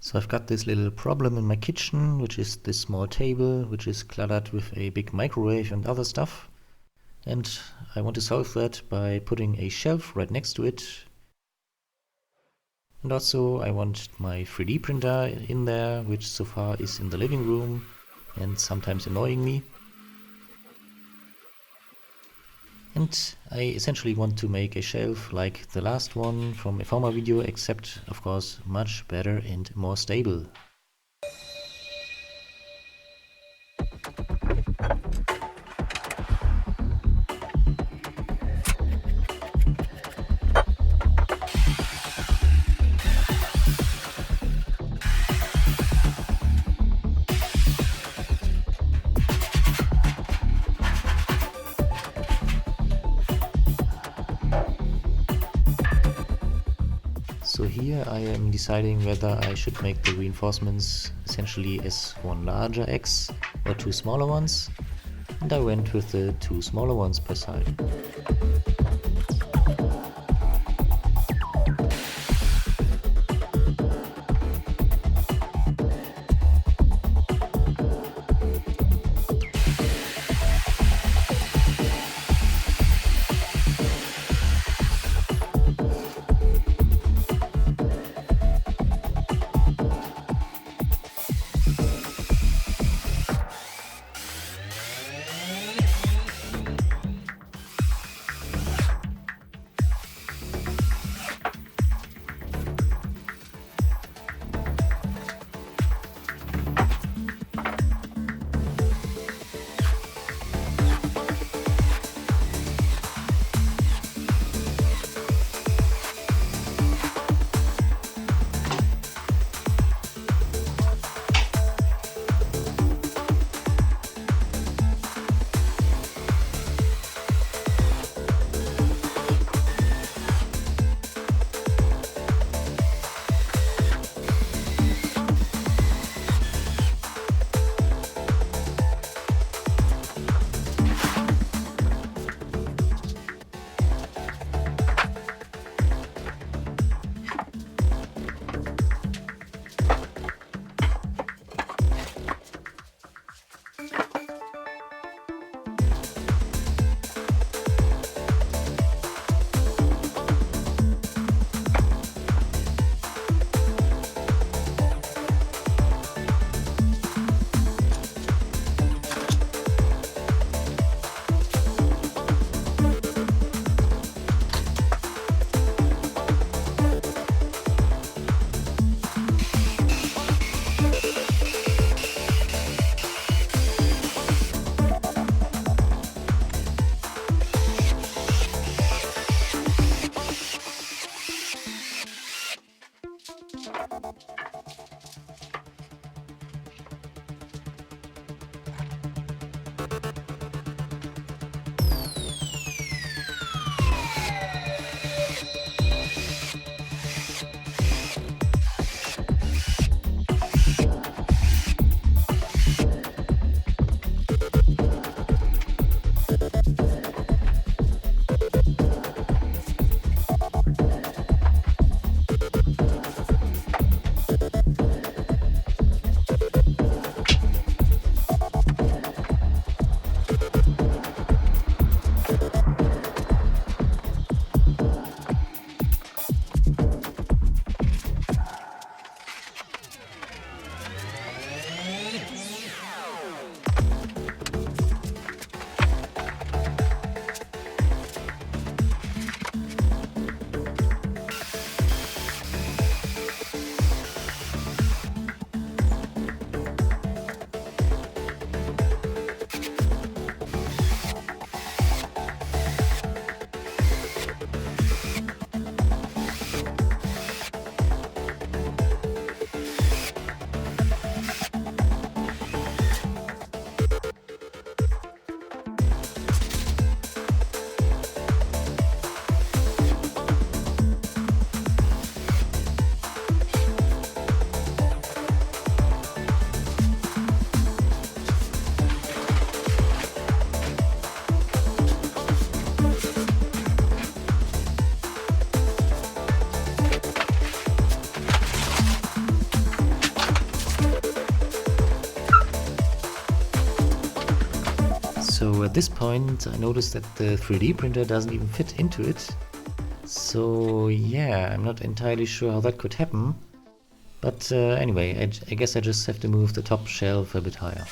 So I've got this little problem in my kitchen, which is this small table, which is cluttered with a big microwave and other stuff. And I want to solve that by putting a shelf right next to it. And also I want my 3D printer in there, which so far is in the living room and sometimes annoying me. And I essentially want to make a shelf like the last one from a former video, except of course much better and more stable. So here I am deciding whether I should make the reinforcements essentially as one larger X or two smaller ones, and I went with the two smaller ones per side. So at this point I noticed that the 3D printer doesn't even fit into it. So yeah, I'm not entirely sure how that could happen. But anyway, I guess I just have to move the top shelf a bit higher.